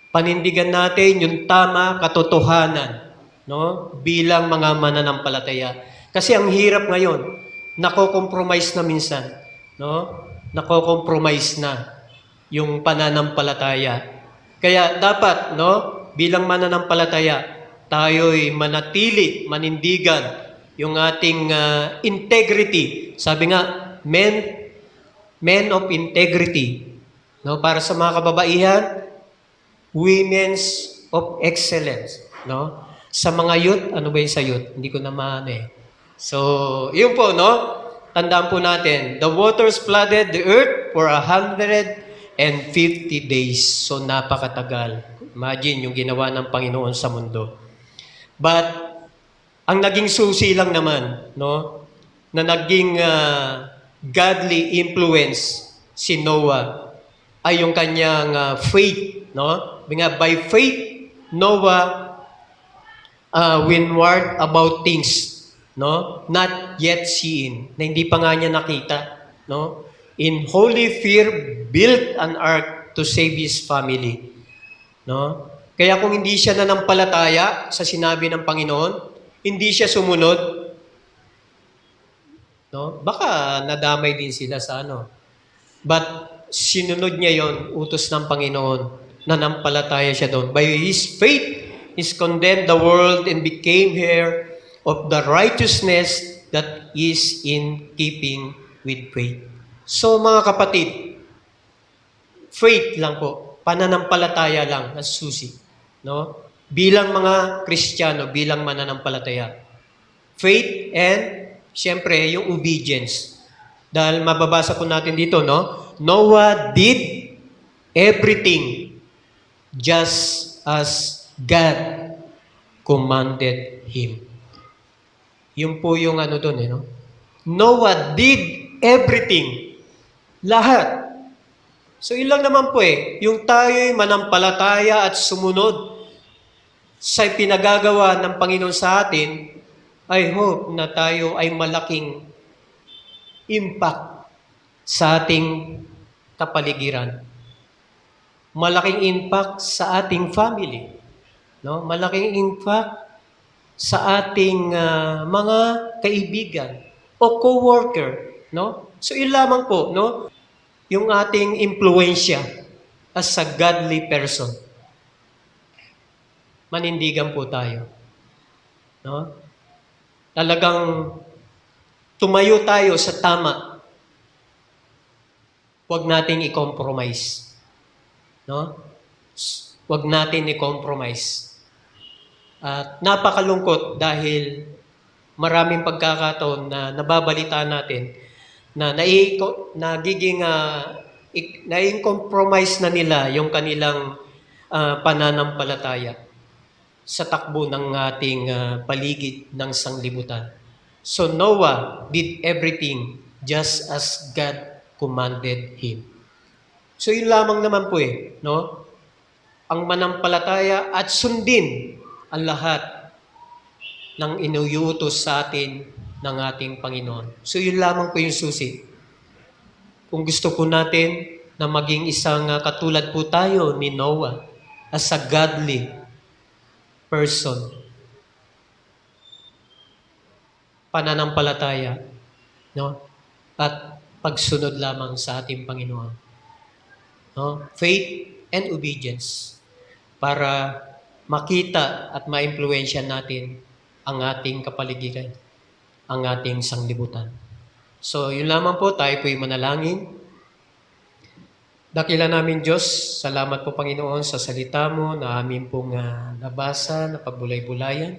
Panindigan natin yung tama katotohanan, no? Bilang mga mananampalataya. Kasi ang hirap ngayon, nako-compromise na minsan, no? Nako-compromise na yung pananampalataya. Kaya dapat, no, bilang mananampalataya, tayo'y manatili, manindigan yung ating integrity. Sabi nga, men of integrity. No, para sa mga kababaihan, women's of excellence. No? Sa mga youth, ano ba yung sa youth? Hindi ko na maano eh. So, yun po, no? Tandaan po natin, the waters flooded the earth for 150 days. So, napakatagal. Imagine yung ginawa ng Panginoon sa mundo. But, ang naging susi lang naman, no? Na naging godly influence si Noah ay yung kanyang faith, no? By faith, Noah windward about things no? Not yet seen, na hindi pa nga niya nakita, no? In holy fear, built an ark to save his family, no? Kaya kung hindi siya nanampalataya sa sinabi ng Panginoon, hindi siya sumunod, no? Baka nadamay din sila sa ano. But sinunod niya yon, utos ng Panginoon, nanampalataya siya doon. By his faith, is condemned the world and became heir of the righteousness that is in keeping with faith. So mga kapatid, faith lang po, pananampalataya lang as susi, no? Bilang mga Kristiyano, bilang mananampalataya. Faith and siyempre yung obedience. Dahil mababasa po natin dito, no? Noah did everything just as God commanded him. Yun po yung ano doon, no? Noah did everything. Lahat. So, ilang naman po yung tayo'y manampalataya at sumunod sa pinagagawa ng Panginoon sa atin, I hope na tayo ay malaking impact sa ating kapaligiran. Malaking impact sa ating family. No? Malaking impact sa ating mga kaibigan o co-worker, no? So yun lamang po, no? Yung ating impluwensya as a godly person. Manindigan po tayo. No? Talagang tumayo tayo sa tama. Huwag nating i-compromise. No? Huwag natin i-compromise. At napakalungkot dahil maraming pagkakataon na nababalita natin na nai-compromise na nila yung kanilang pananampalataya sa takbo ng ating paligid ng sanglibutan. So Noah did everything just as God commanded him. So yun lamang naman po no? Ang manampalataya at sundin ang lahat ng inuutos sa atin ng ating Panginoon. So yun lamang po yung susi. Kung gusto po natin na maging isang katulad po tayo ni Noah as a godly person, pananampalataya, no? At pagsunod lamang sa ating Panginoon. No? Faith and obedience para makita at ma-impluwensya natin ang ating kapaligiran, ang ating sanglibutan. So, yun lamang po, tayo po'y manalangin. Dakila namin Diyos, salamat po Panginoon sa salita mo na amin pong nabasa, na pagbulay-bulayan.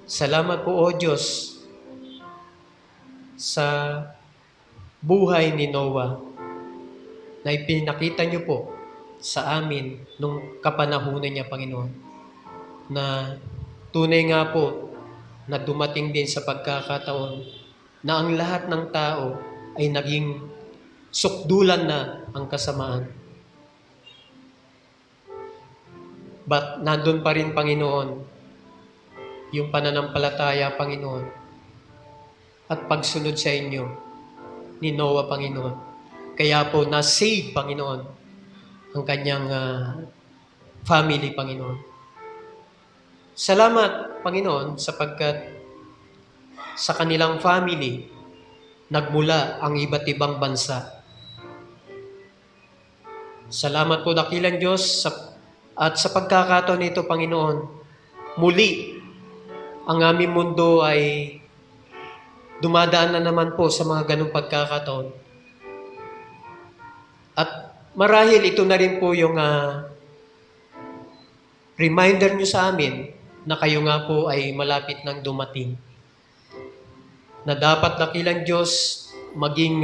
Salamat po o Diyos sa buhay ni Noah na ipinakita niyo po sa amin nung kapanahunan niya, Panginoon, na tunay nga po na dumating din sa pagkakataon na ang lahat ng tao ay naging sukdulan na ang kasamaan. But nandun pa rin, Panginoon, yung pananampalataya, Panginoon, at pagsunod sa inyo ni Noah, Panginoon. Kaya po na-save, Panginoon, ang kanyang family, Panginoon. Salamat, Panginoon, sapagkat sa kanilang family, nagmula ang iba't ibang bansa. Salamat po, dakilang Diyos, at sa pagkakataon nito, Panginoon, muli, ang aming mundo ay dumadaan na naman po sa mga ganong pagkakataon. At marahil ito na rin po yung reminder nyo sa amin na kayo nga po ay malapit nang dumating. Na dapat dakilang Diyos maging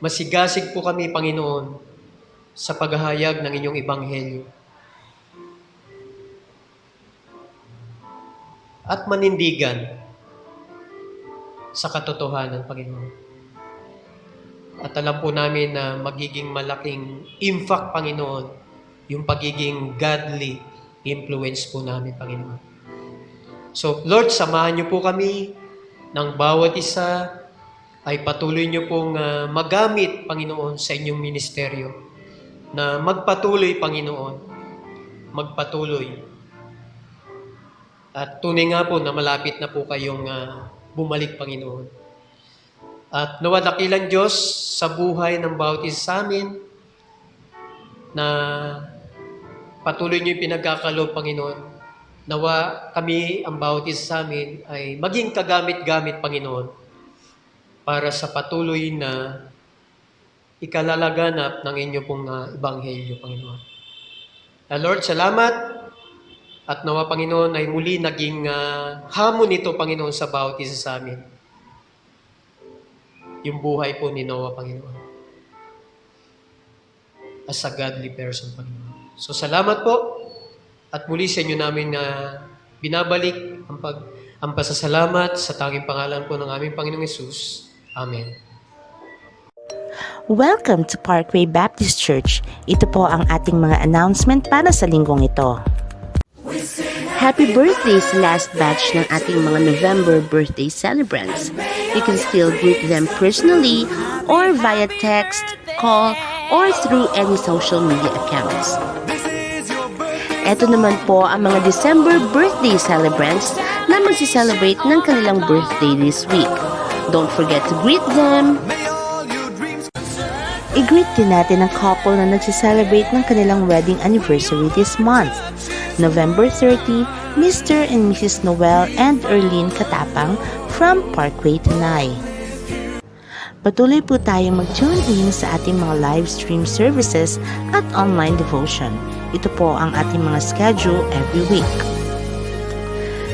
masigasig po kami, Panginoon, sa paghahayag ng inyong ebanghelyo. At manindigan sa katotohanan, Panginoon. At alam po namin na magiging malaking impact, Panginoon, yung pagiging godly influence po namin, Panginoon. So, Lord, samahan niyo po kami ng bawat isa ay patuloy niyo pong magamit, Panginoon, sa inyong ministeryo. Na magpatuloy, Panginoon. Magpatuloy. At tunay nga po na malapit na po kayong bumalik, Panginoon. At nawa dakilang Diyos sa buhay ng bawat isa sa amin na patuloy niyo yung pinagkakaloob, Panginoon. Nawa kami, ang bawat isa sa amin, ay maging kagamit-gamit, Panginoon, para sa patuloy na ikalalaganap ng inyo pong ebanghelyo, Panginoon. Lord, salamat. At nawa, Panginoon, ay muli naging hamon ito, Panginoon, sa bawat isa sa amin. Yung buhay po ni Noah, Panginoon. As a godly person, Panginoon. So, salamat po. At muli sa inyo namin binabalik ang pasasalamat sa tanging pangalan po ng aming Panginoong Hesus. Amen. Welcome to Parkway Baptist Church. Ito po ang ating mga announcement para sa linggong ito. Happy birthday sa last batch ng ating mga November birthday celebrants. You can still greet them personally or via text, call, or through any social media accounts. Ito naman po ang mga December birthday celebrants na magsi-celebrate ng kanilang birthday this week. Don't forget to greet them. I-greet din natin ang couple na nagsi-celebrate ng kanilang wedding anniversary this month. November 30, Mr. and Mrs. Noel and Erlene Katapang from Parkway Tanay. Patuloy po tayong mag-tune in sa ating mga live stream services at online devotion. Ito po ang ating mga schedule every week.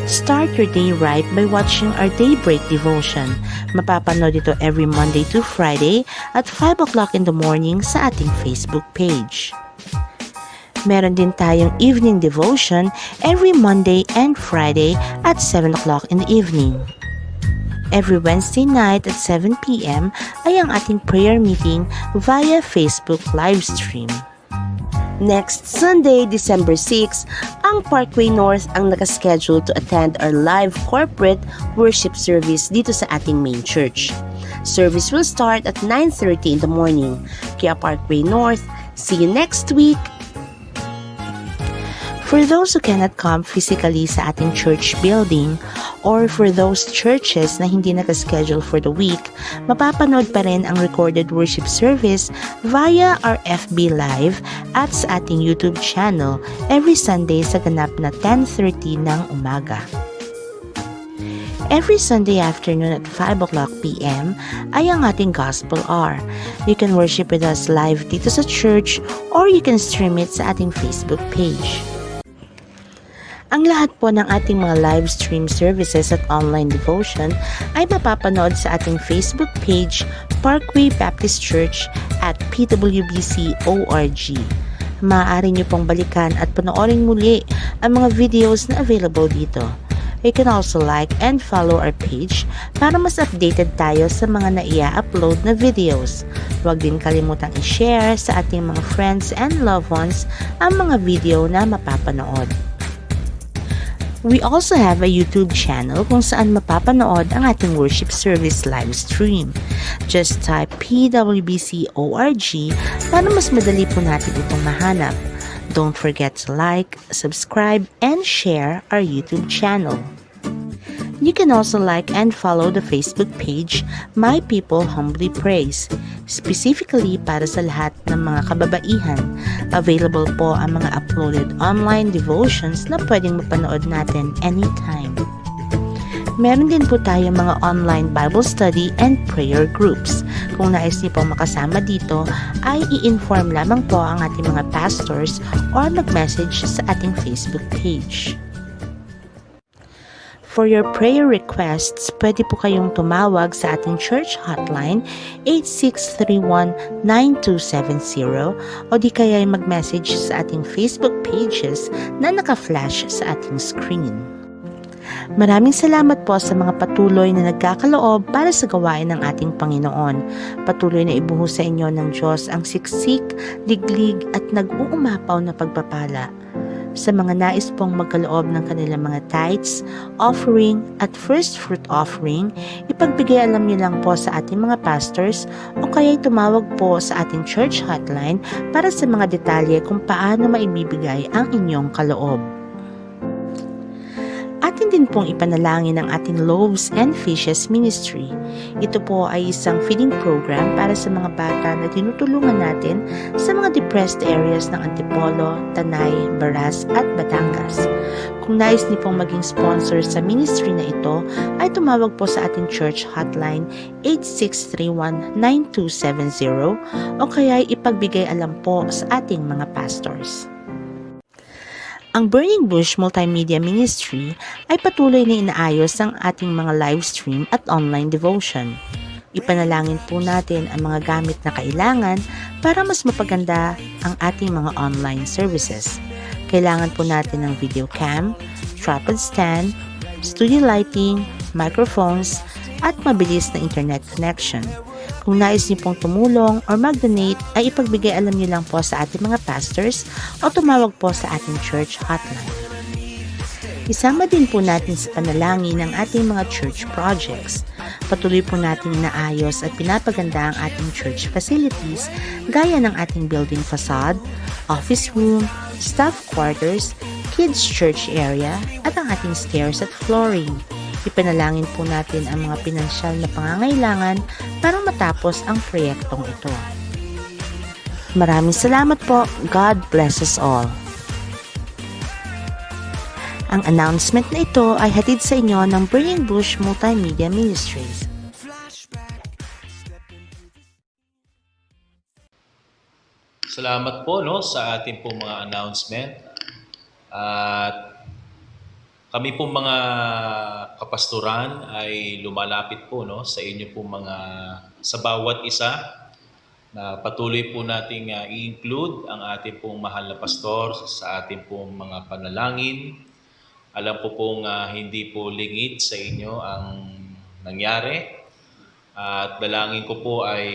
Start your day right by watching our Daybreak Devotion. Mapapanood ito every Monday to Friday at 5 o'clock in the morning sa ating Facebook page. Meron din tayong Evening Devotion every Monday and Friday at 7 o'clock in the evening. Every Wednesday night at 7 p.m. ay ang ating prayer meeting via Facebook live stream. Next Sunday, December 6, ang Parkway North ang nakaschedule to attend our live corporate worship service dito sa ating main church. Service will start at 9:30 in the morning. Kaya Parkway North, see you next week! For those who cannot come physically sa ating church building or for those churches na hindi nakaschedule for the week, mapapanood pa rin ang recorded worship service via our FB Live at sa ating YouTube channel every Sunday sa ganap na 10:30 ng umaga. Every Sunday afternoon at 5 o'clock p.m. ay ang ating Gospel Hour. You can worship with us live dito sa church or you can stream it sa ating Facebook page. Ang lahat po ng ating mga live stream services at online devotion ay mapapanood sa ating Facebook page, Parkway Baptist Church at PWBC.org. Maaari niyo pong balikan at panoorin muli ang mga videos na available dito. You can also like and follow our page para mas updated tayo sa mga naia-upload na videos. Huwag din kalimutang i-share sa ating mga friends and loved ones ang mga video na mapapanood. We also have a YouTube channel kung saan mapapanood ang ating worship service live stream. Just type PWBC.org para mas madali po natin itong mahanap. Don't forget to like, subscribe, and share our YouTube channel. You can also like and follow the Facebook page, My People Humbly Praise, specifically para sa lahat ng mga kababaihan. Available po ang mga uploaded online devotions na pwedeng mapanood natin anytime. Meron din po tayong mga online Bible study and prayer groups. Kung nais niyo po makasama dito, ay i-inform lamang po ang ating mga pastors or mag-message sa ating Facebook page. For your prayer requests, pwede po kayong tumawag sa ating church hotline 8631-9270 o di kaya mag-message sa ating Facebook pages na naka-flash sa ating screen. Maraming salamat po sa mga patuloy na nagkakaloob para sa gawain ng ating Panginoon. Patuloy na ibuhos sa inyo ng Diyos ang siksik, liglig at nag-uumapaw na pagpapala. Sa mga nais pong magkaloob ng kanilang mga tithes, offering at first fruit offering, ipagbigay alam niyo lang po sa ating mga pastors o kaya tumawag po sa ating church hotline para sa mga detalye kung paano maibibigay ang inyong kaloob. Atin din pong ipanalangin ang ating Loaves and Fishes Ministry. Ito po ay isang feeding program para sa mga bata na tinutulungan natin sa mga depressed areas ng Antipolo, Tanay, Baras at Batangas. Kung nais niyo pong maging sponsor sa ministry na ito, ay tumawag po sa ating church hotline 8631-9270 o kaya ipagbigay alam po sa ating mga pastors. Ang Burning Bush Multimedia Ministry ay patuloy na inaayos ang ating mga live stream at online devotion. Ipanalangin po natin ang mga gamit na kailangan para mas mapaganda ang ating mga online services. Kailangan po natin ng video cam, tripod stand, studio lighting, microphones, at mabilis na internet connection. Kung nais niyo pong tumulong or mag-donate, ay ipagbigay alam niyo lang po sa ating mga pastors o tumawag po sa ating church hotline. Isama din po natin sa panalangin ang ating mga church projects. Patuloy po natin inaayos at pinapaganda ang ating church facilities gaya ng ating building facade, office room, staff quarters, kids church area at ang ating stairs at flooring. Ipanalangin po natin ang mga pinansyal na pangangailangan para matapos ang proyektong ito. Maraming salamat po. God bless us all. Ang announcement na ito ay hatid sa inyo ng Burning Bush Multimedia Ministries. Salamat po sa ating pong mga announcement. At kami pong mga kapastoran ay lumalapit po sa inyo pong sa bawat isa na patuloy po nating i-include ang ating pong mahal na pastor sa ating pong mga panalangin. Alam po pong hindi po lingid sa inyo ang nangyari. At dalangin ko po ay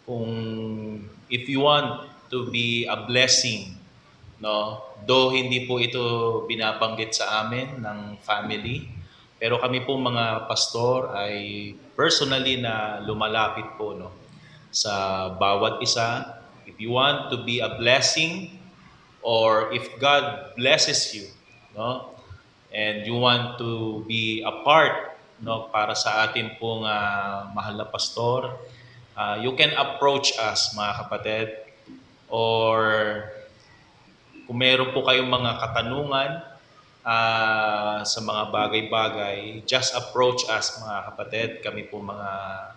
kung if you want to be a blessing, though hindi po ito binabanggit sa amin ng family, pero kami po mga pastor ay personally na lumalapit po sa bawat isa. If you want to be a blessing or if God blesses you, and you want to be a part para sa ating pong mahal na pastor, you can approach us mga kapatid, or kung meron po kayong mga katanungan sa mga bagay-bagay, just approach us mga kapatid. Kami po mga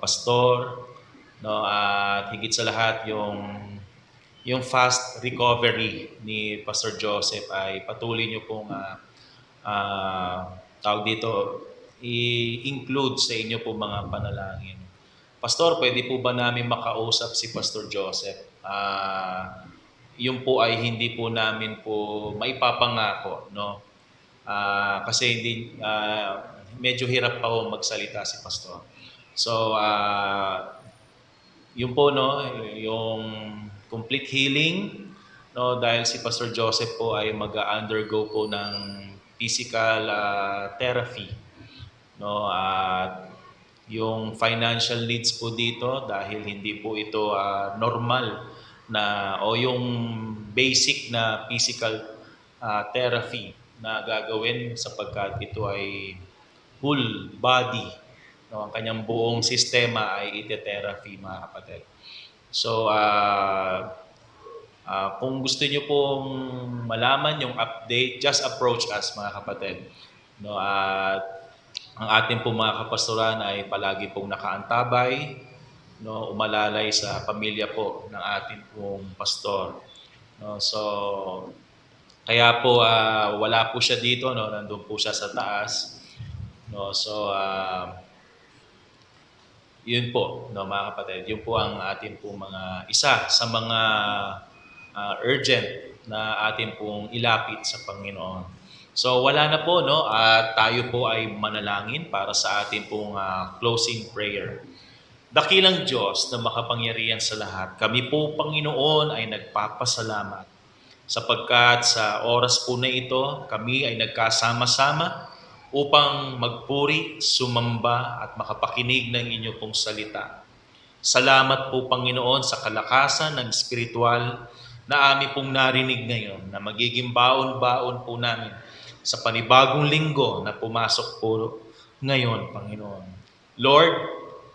pastor, at higit sa lahat yung fast recovery ni Pastor Joseph ay patuloy niyo pong tawag dito, i-include sa inyo po mga panalangin. Pastor, pwede po ba namin makausap si Pastor Joseph? Yun po ay hindi po namin po maipapangako, kasi medyo hirap pa po magsalita si Pastor. So, yun po, yung complete healing, dahil si Pastor Joseph po ay mag-undergo po ng physical therapy, at yung financial needs po dito, dahil hindi po ito normal o yung basic na physical therapy na gagawin sapagkat ito ay full body. Ang kanyang buong sistema ay ite-therapy mga kapatid. So, kung gusto niyo pong malaman yung update, just approach us mga kapatid. At ang ating pong mga kapastoran ay palagi pong nakaantabay, umalalay sa pamilya po ng ating pong pastor. So, kaya po wala po siya dito, nandun po siya sa taas. So, yun po, mga kapatid, yun po ang ating pong mga isa sa mga urgent na ating pong ilapit sa Panginoon. So, wala na po, at tayo po ay manalangin para sa ating pong closing prayer. Dakilang Diyos na makapangyarihan sa lahat, kami po, Panginoon, ay nagpapasalamat sapagkat sa oras po na ito, kami ay nagkasama-sama upang magpuri, sumamba at makapakinig ng inyo pong salita. Salamat po, Panginoon, sa kalakasan ng spiritual na amin pong narinig ngayon na magiging baon-baon po namin sa panibagong linggo na pumasok po ngayon, Panginoon. Lord,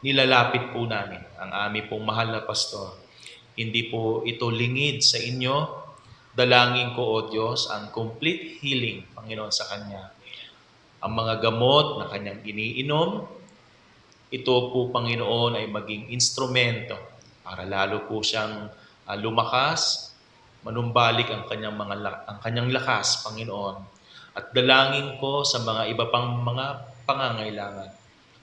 nilalapit po namin ang aming pong mahal na pastor. Hindi po ito lingid sa inyo. Dalangin ko, O Diyos, ang complete healing, Panginoon, sa Kanya. Ang mga gamot na Kanyang iniinom, ito po, Panginoon, ay maging instrumento para lalo po siyang lumakas, manumbalik ang kanyang lakas, Panginoon. At dalangin ko sa mga iba pang mga pangangailangan.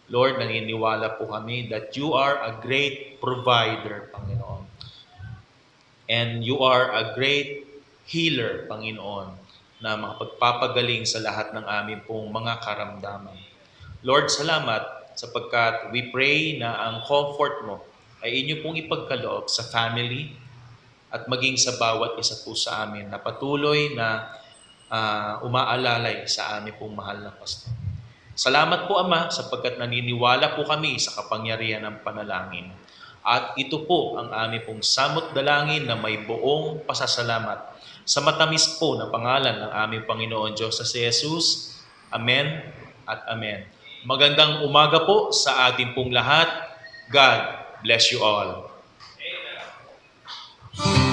Lord, naniniwala po kami that you are a great provider, Panginoon. And you are a great healer, Panginoon, na makapagpapagaling sa lahat ng aming pong mga karamdaman. Lord, salamat sapagkat we pray na ang comfort mo ay inyo pong ipagkaloob sa family at maging sa bawat isa po sa amin na patuloy na umaalalay sa aming pong mahal na pastor. Salamat po, Ama, sapagkat naniniwala po kami sa kapangyarihan ng panalangin. At ito po ang aming pong samot dalangin na may buong pasasalamat sa matamis po na pangalan ng aming Panginoon Diyos sa si Jesus. Amen at amen. Magandang umaga po sa ating pong lahat. God bless you all. Amen.